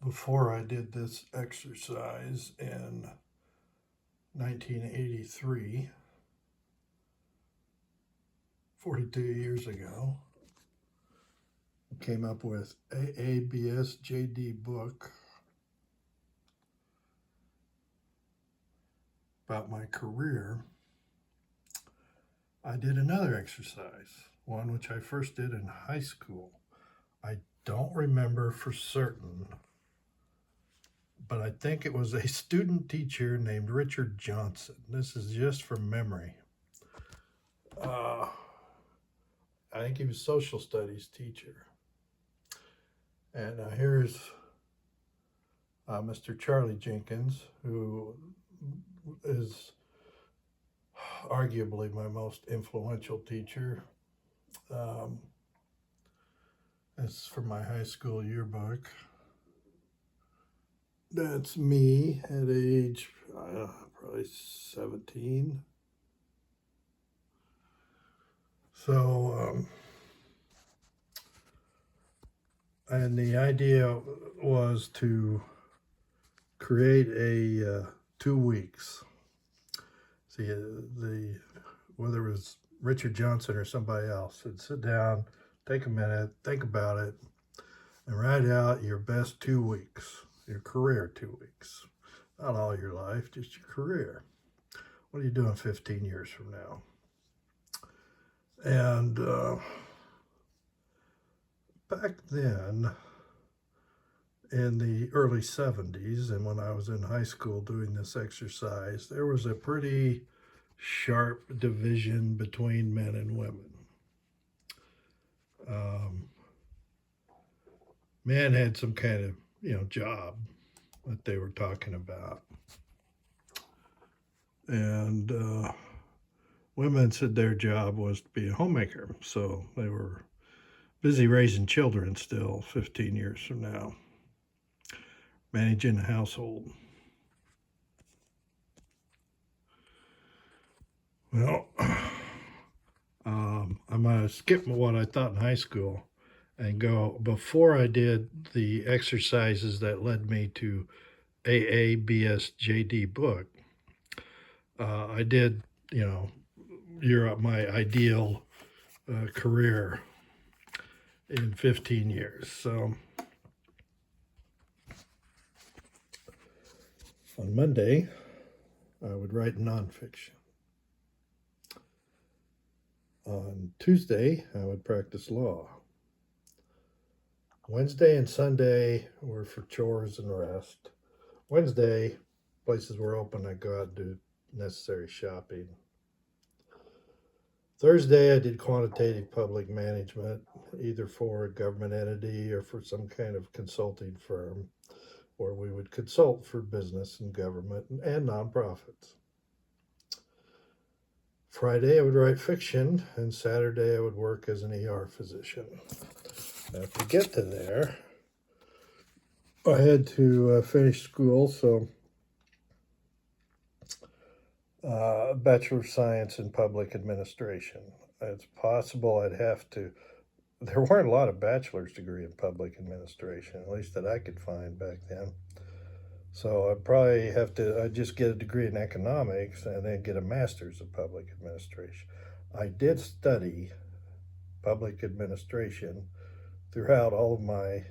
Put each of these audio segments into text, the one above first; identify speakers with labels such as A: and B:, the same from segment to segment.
A: before I did this exercise in 1983, 42 years ago, I came up with AABSJD book about my career. I did another exercise, one which I first did in high school. I don't remember for certain, but I think it was a student teacher named Richard Johnson. This is just from memory. I think he was a social studies teacher. And here's Mr. Charlie Jenkins, who is arguably my most influential teacher. This is from my high school yearbook. That's me at age probably 17. So, and the idea was to create a 2 weeks. See, whether it was Richard Johnson or somebody else, would sit down, take a minute, think about it, and write out your best 2 weeks, your career 2 weeks. Not all your life, just your career. What are you doing 15 years from now? And back then, in the early 70s, and when I was in high school doing this exercise, there was a pretty sharp division between men and women. Men had some kind of, job that they were talking about. And women said their job was to be a homemaker. So they were busy raising children still 15 years from now, managing a household. Well, I'm going to skip what I thought in high school and go before I did the exercises that led me to AABSJD book. I did, my ideal career in 15 years. So on Monday, I would write nonfiction. On Tuesday, I would practice law. Wednesday and Sunday were for chores and rest. Wednesday, places were open. I'd go out and do necessary shopping. Thursday, I did quantitative public management, either for a government entity or for some kind of consulting firm, where we would consult for business and government and nonprofits. Friday, I would write fiction, and Saturday, I would work as an ER physician. Now, to get to there, I had to finish school, so Bachelor of Science in Public Administration. It's possible I'd have to. There weren't a lot of bachelor's degree in public administration, at least that I could find back then. So I'd probably I'd just get a degree in economics and then get a master's of public administration. I did study public administration throughout all of my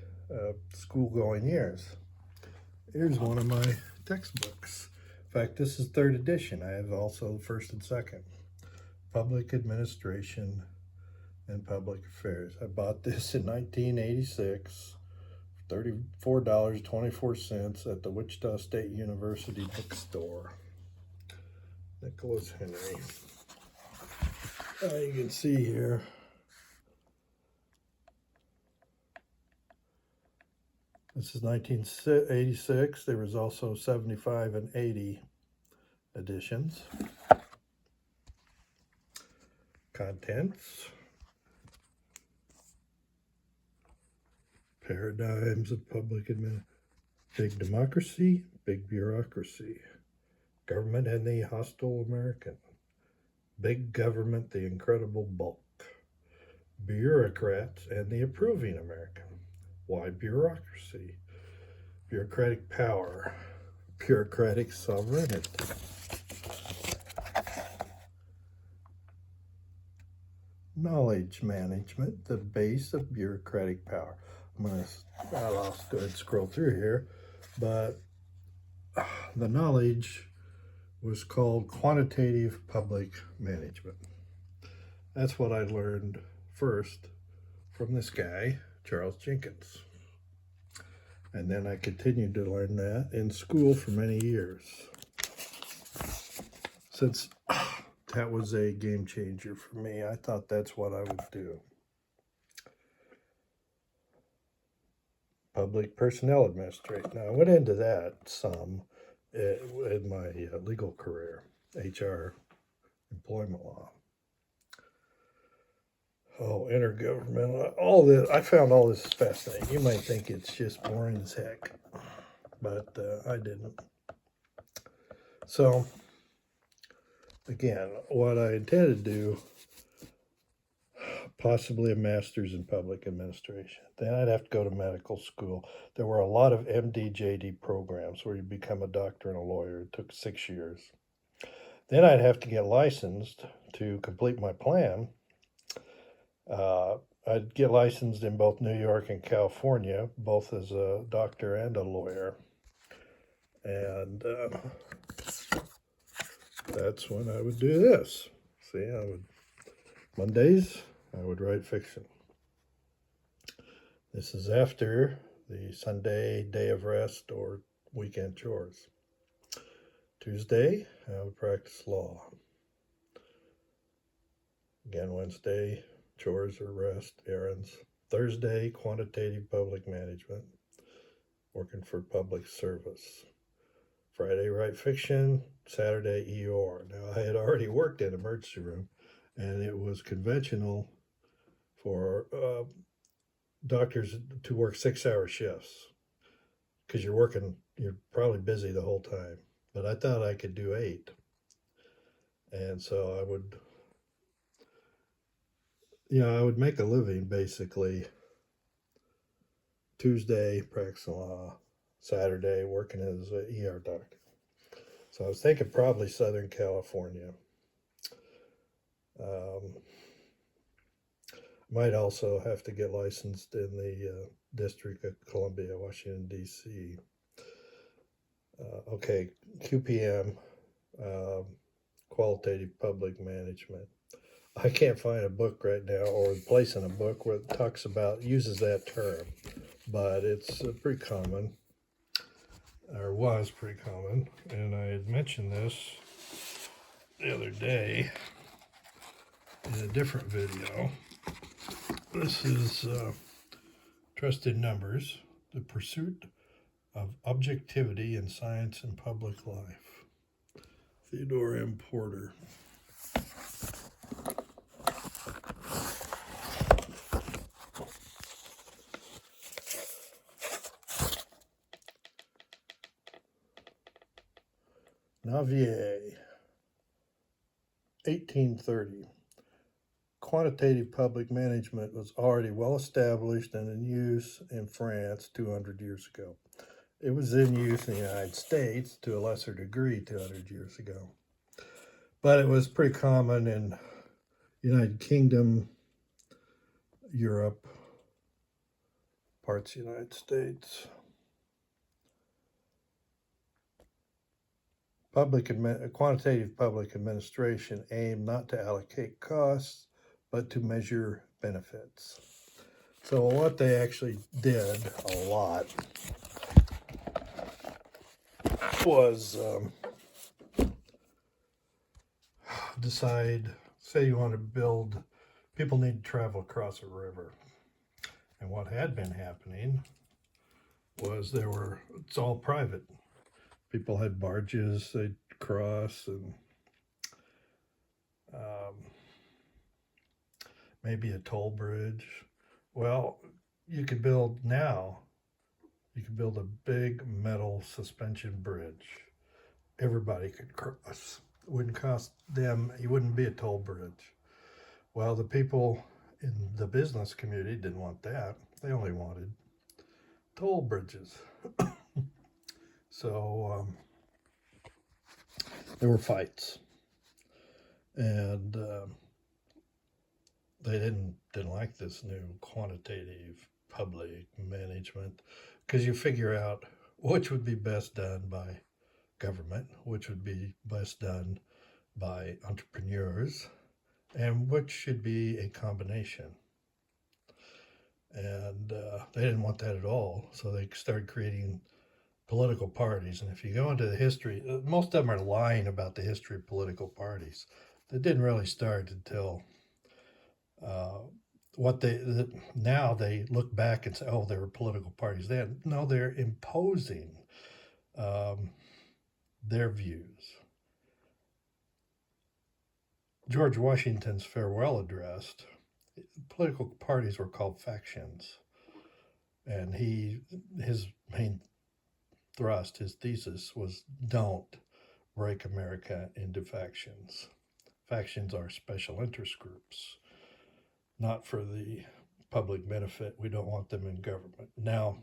A: school-going years. Here's one of my textbooks. In fact, this is third edition. I have also first and second. Public Administration and Public Affairs. I bought this in 1986, $34.24 at the Wichita State University bookstore. Nicholas Henry. You can see here. This is 1986. There was also 75 and 80 editions. Contents. Paradigms of public administration. Big democracy, big bureaucracy. Government and the hostile American. Big government, the incredible bulk. Bureaucrats and the approving American. Why bureaucracy? Bureaucratic power, bureaucratic sovereignty. Knowledge management, the base of bureaucratic power. I'll go ahead and scroll through here, but the knowledge was called quantitative public management. That's what I learned first from this guy, Charles Jenkins. And then I continued to learn that in school for many years. Since that was a game changer for me, I thought that's what I would do. Public personnel administration. Now, I went into that some in my legal career, HR, employment law. Oh, intergovernmental, all this. I found all this fascinating. You might think it's just boring as heck, but I didn't. So, again, what I intended to do, possibly a master's in public administration. Then I'd have to go to medical school. There were a lot of MD-JD programs where you become a doctor and a lawyer. It took 6 years. Then I'd have to get licensed to complete my plan. I'd get licensed in both New York and California, both as a doctor and a lawyer. And that's when I would do this. See, Mondays, I would write fiction. This is after the Sunday day of rest or weekend chores. Tuesday, I would practice law. Again, Wednesday, chores or rest, errands. Thursday, quantitative public management, working for public service. Friday, write fiction. Saturday, ER. Now, I had already worked in emergency room, and it was conventional for doctors to work 6-hour shifts because you're probably busy the whole time. But I thought I could do 8. And so I would make a living basically Tuesday practicing law, Saturday working as an ER doctor. So I was thinking probably Southern California. Might also have to get licensed in the District of Columbia, Washington, D.C. Okay, QPM, qualitative public management. I can't find a book right now or a place in a book where it uses that term, but it's pretty common, or was pretty common. And I had mentioned this the other day in a different video. This is Trusted Numbers, the pursuit of objectivity in science and public life. Theodore M. Porter. Navier, 1830. Quantitative public management was already well established and in use in France 200 years ago. It was in use in the United States to a lesser degree 200 years ago. But it was pretty common in United Kingdom, Europe, parts of the United States. Quantitative public administration aimed not to allocate costs, but to measure benefits. So what they actually did a lot was say you want to build, people need to travel across a river. And what had been happening was it's all private. People had barges, they'd cross, and maybe a toll bridge. Well, you could build a big metal suspension bridge. Everybody could cross. It wouldn't cost them, it wouldn't be a toll bridge. Well, the people in the business community didn't want that. They only wanted toll bridges. So there were fights, and they didn't like this new quantitative public management, because you figure out which would be best done by government, which would be best done by entrepreneurs, and which should be a combination. And they didn't want that at all, so they started creating political parties. And if you go into the history, most of them are lying about the history of political parties. That didn't really start until uh, what they now they look back and say, oh, they were political parties then. No, they're imposing um, their views. George Washington's farewell address, political parties were called factions, and his main thrust, his thesis was, don't break America into factions. Factions are special interest groups, not for the public benefit. We don't want them in government. Now,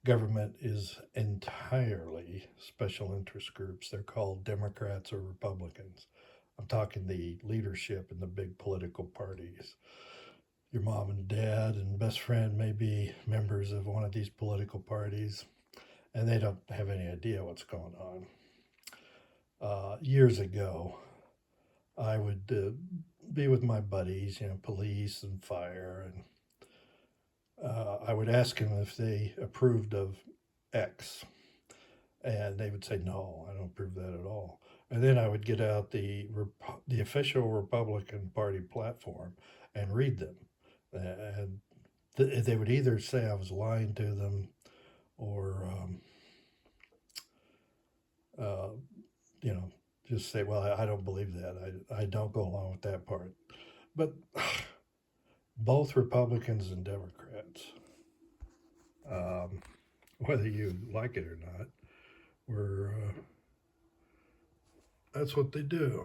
A: government is entirely special interest groups. They're called Democrats or Republicans. I'm talking the leadership in the big political parties. Your mom and dad and best friend may be members of one of these political parties, and they don't have any idea what's going on. Years ago, I would be with my buddies, police and fire, and I would ask them if they approved of X, and they would say, "No, I don't approve that at all." And then I would get out the official Republican Party platform and read them, and they would either say I was lying to them, or uh, you know, just say, "Well, I don't believe that. I don't go along with that part." But both Republicans and Democrats, um, whether you like it or not, were that's what they do.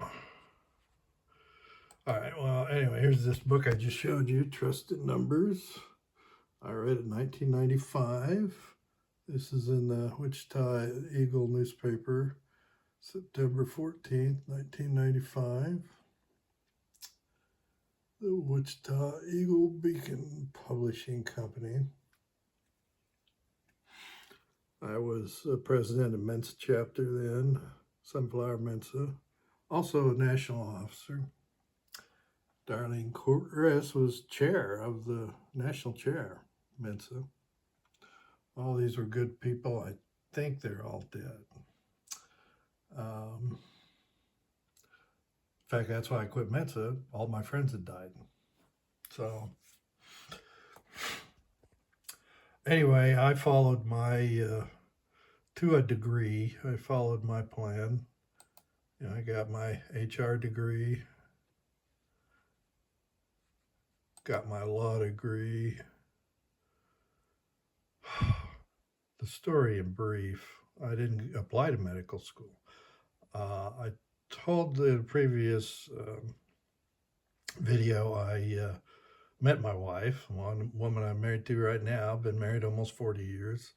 A: All right. Well, anyway, here's this book I just showed you, Trusted Numbers. I read it in 1995. This is in the Wichita Eagle newspaper, September 14th, 1995. The Wichita Eagle Beacon Publishing Company. I was president of Mensa chapter then, Sunflower Mensa, also a national officer. Darlene Chris was chair of the national chair, Mensa. All these were good people. I think they're all dead. In fact, that's why I quit Mensa. All my friends had died. So anyway, I followed to a degree, I followed my plan. I got my HR degree, got my law degree. The story in brief, I didn't apply to medical school. I told the previous video I met my wife, one woman I'm married to right now. I've been married almost 40 years.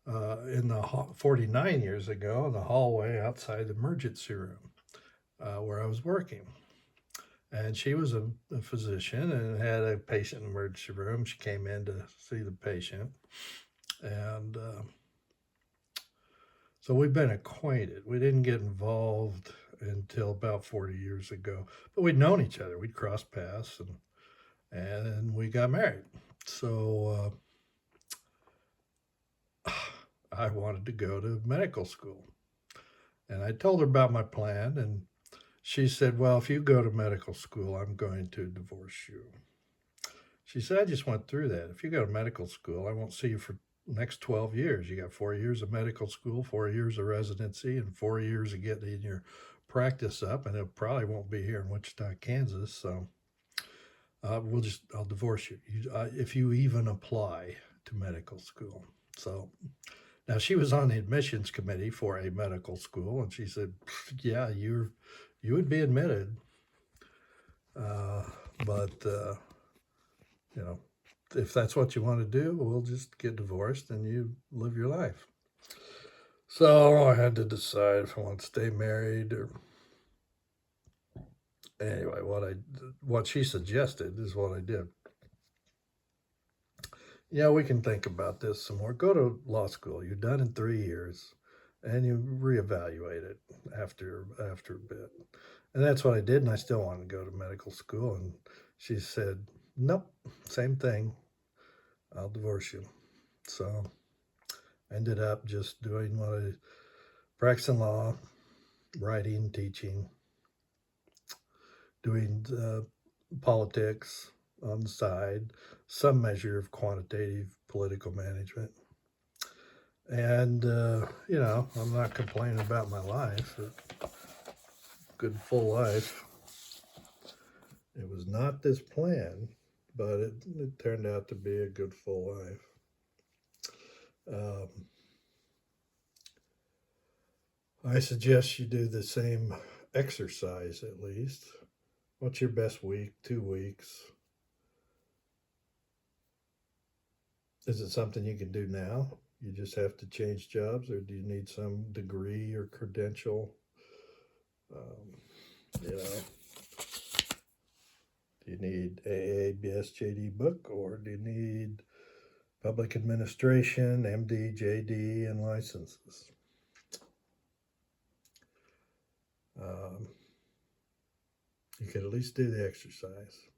A: In the 49 years ago, in the hallway outside the emergency room where I was working. And she was a physician and had a patient in the emergency room. She came in to see the patient. And so we've been acquainted. We didn't get involved until about 40 years ago, but we'd known each other. We'd crossed paths, and we got married. So I wanted to go to medical school. And I told her about my plan, and she said, well, if you go to medical school, I'm going to divorce you. She said, I just went through that. If you go to medical school, I won't see you for the next 12 years. You got 4 years of medical school, 4 years of residency, and 4 years of getting your practice up, and it probably won't be here in Wichita, Kansas. So I'll divorce you if you even apply to medical school. So now she was on the admissions committee for a medical school, and she said, yeah, you would be admitted. But if that's what you want to do, we'll just get divorced and you live your life. So I had to decide if I want to stay married or anyway. What she suggested is what I did. Yeah, we can think about this some more. Go to law school. You're done in 3 years, and you reevaluate it after a bit. And that's what I did. And I still wanted to go to medical school. And she said, "Nope, same thing. I'll divorce you." So I ended up just doing what I practicing law, writing, teaching, doing politics on the side, some measure of quantitative political management. And, I'm not complaining about my life. A good full life. It was not this plan, but it turned out to be a good full life. Um, I suggest you do the same exercise at least. What's your best week, 2 weeks? Is it something you can do now? You just have to change jobs, or do you need some degree or credential? Um, you know, do you need AA, BSJD book, or do you need public administration, MD, JD, and licenses? Um, you could at least do the exercise.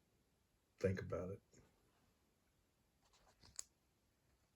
A: Think about it.